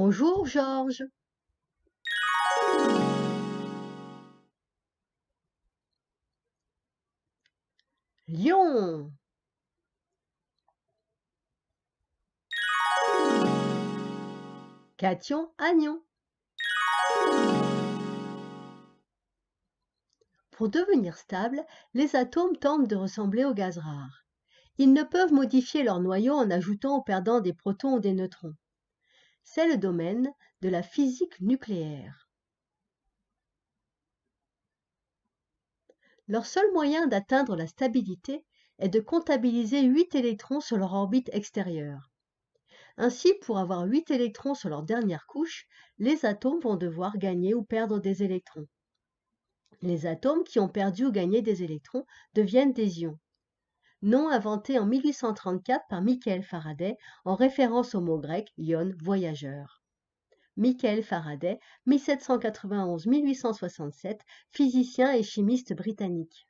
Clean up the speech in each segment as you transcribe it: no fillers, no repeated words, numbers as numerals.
Bonjour Georges. Lion. Cation, agnon. Pour devenir stables, les atomes tentent de ressembler aux gaz rares. Ils ne peuvent modifier leur noyau en ajoutant ou perdant des protons ou des neutrons. C'est le domaine de la physique nucléaire. Leur seul moyen d'atteindre la stabilité est de comptabiliser 8 électrons sur leur orbite extérieure. Ainsi, pour avoir 8 électrons sur leur dernière couche, les atomes vont devoir gagner ou perdre des électrons. Les atomes qui ont perdu ou gagné des électrons deviennent des ions. Nom inventé en 1834 par Michael Faraday en référence au mot grec ion, voyageur. Michael Faraday, 1791-1867, physicien et chimiste britannique.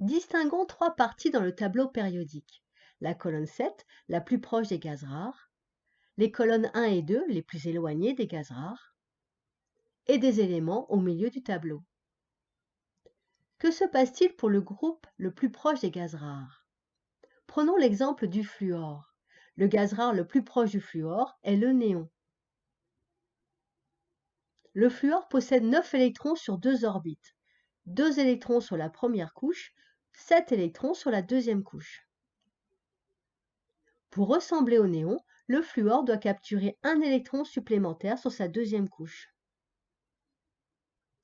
Distinguons trois parties dans le tableau périodique. La colonne 7, la plus proche des gaz rares, les colonnes 1 et 2, les plus éloignées des gaz rares, et des éléments au milieu du tableau. Que se passe-t-il pour le groupe le plus proche des gaz rares? Prenons l'exemple du fluor. Le gaz rare le plus proche du fluor est le néon. Le fluor possède 9 électrons sur 2 orbites, 2 électrons sur la première couche, 7 électrons sur la deuxième couche. Pour ressembler au néon, le fluor doit capturer un électron supplémentaire sur sa deuxième couche.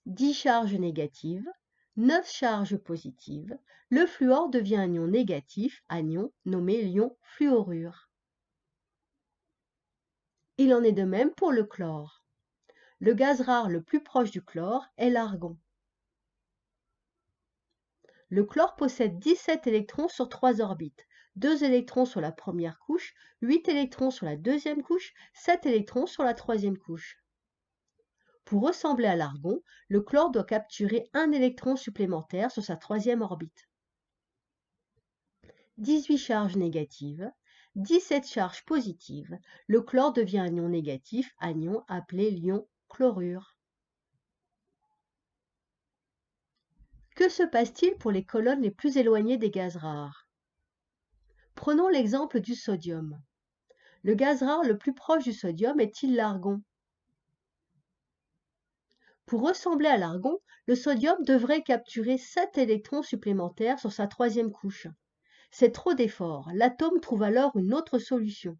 10 charges négatives, 9 charges positives, le fluor devient un ion négatif, anion, nommé ion fluorure. Il en est de même pour le chlore. Le gaz rare le plus proche du chlore est l'argon. Le chlore possède 17 électrons sur 3 orbites, 2 électrons sur la première couche, 8 électrons sur la deuxième couche, 7 électrons sur la troisième couche. Pour ressembler à l'argon, le chlore doit capturer un électron supplémentaire sur sa troisième orbite. 18 charges négatives, 17 charges positives, le chlore devient un ion négatif, anion appelé l'ion chlorure. Que se passe-t-il pour les colonnes les plus éloignées des gaz rares? Prenons l'exemple du sodium. Le gaz rare le plus proche du sodium est-il l'argon? Pour ressembler à l'argon, le sodium devrait capturer 7 électrons supplémentaires sur sa troisième couche. C'est trop d'efforts, l'atome trouve alors une autre solution.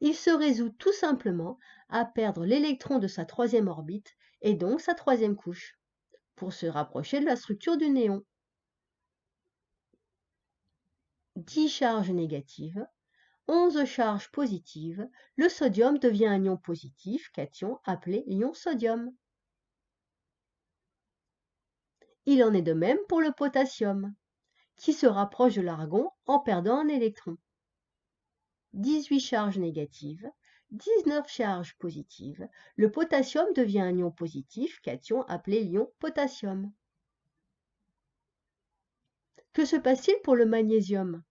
Il se résout tout simplement à perdre l'électron de sa troisième orbite et donc sa troisième couche, pour se rapprocher de la structure du néon. 10 charges négatives, 11 charges positives, le sodium devient un ion positif, cation, appelé ion sodium. Il en est de même pour le potassium, qui se rapproche de l'argon en perdant un électron. 18 charges négatives, 19 charges positives, le potassium devient un ion positif, cation, appelé ion potassium. Que se passe-t-il pour le magnésium?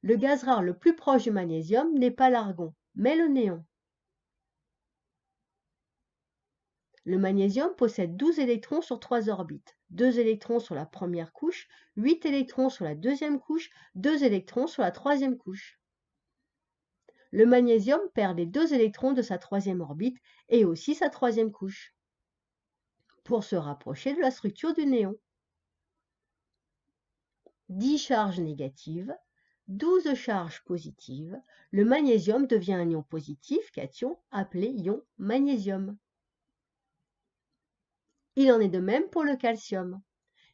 Le gaz rare le plus proche du magnésium n'est pas l'argon, mais le néon. Le magnésium possède 12 électrons sur 3 orbites, 2 électrons sur la première couche, 8 électrons sur la deuxième couche, 2 électrons sur la troisième couche. Le magnésium perd les 2 électrons de sa troisième orbite et aussi sa troisième couche, pour se rapprocher de la structure du néon. 10 charges négatives, 12 charges positives, le magnésium devient un ion positif, cation, appelé ion magnésium. Il en est de même pour le calcium,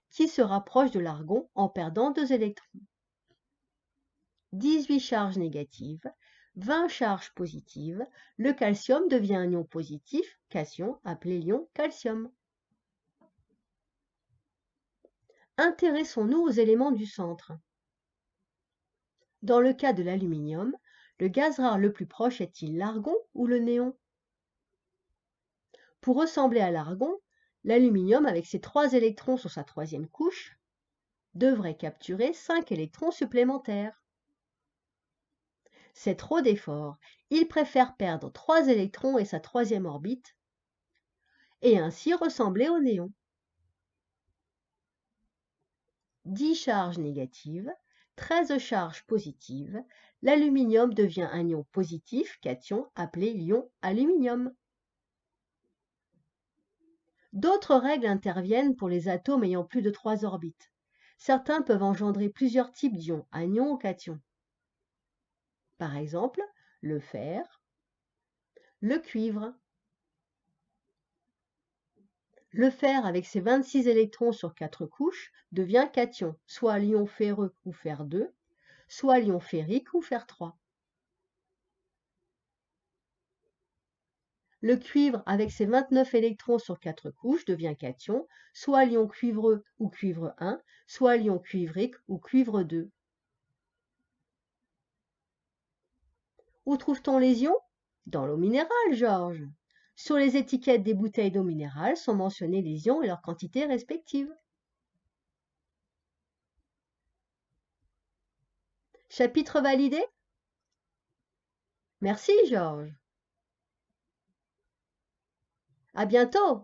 qui se rapproche de l'argon en perdant 2 électrons. 18 charges négatives, 20 charges positives, le calcium devient un ion positif, cation, appelé ion calcium. Intéressons-nous aux éléments du centre. Dans le cas de l'aluminium, le gaz rare le plus proche est-il l'argon ou le néon? Pour ressembler à l'argon, l'aluminium avec ses 3 électrons sur sa troisième couche devrait capturer 5 électrons supplémentaires. C'est trop d'efforts. Il préfère perdre 3 électrons et sa troisième orbite, et ainsi ressembler au néon. 10 charges négatives, 13 charges positives, l'aluminium devient un ion positif, cation, appelé ion aluminium. D'autres règles interviennent pour les atomes ayant plus de 3 orbites. Certains peuvent engendrer plusieurs types d'ions, anions ou cations. Par exemple, le fer, le cuivre. Le fer, avec ses 26 électrons sur 4 couches, devient cation, soit l'ion ferreux ou fer 2, soit l'ion ferrique ou fer 3. Le cuivre, avec ses 29 électrons sur 4 couches, devient cation, soit l'ion cuivreux ou cuivre 1, soit l'ion cuivrique ou cuivre 2. Où trouve-t-on les ions? Dans l'eau minérale, Georges. Sur les étiquettes des bouteilles d'eau minérale sont mentionnés les ions et leurs quantités respectives. Chapitre validé? Merci, Georges. À bientôt.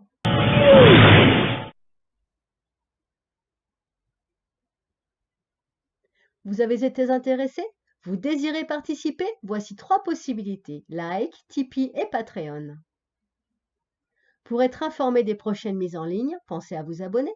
Vous avez été intéressé? Vous désirez participer? Voici 3 possibilités, like, Tipeee et Patreon. Pour être informé des prochaines mises en ligne, pensez à vous abonner.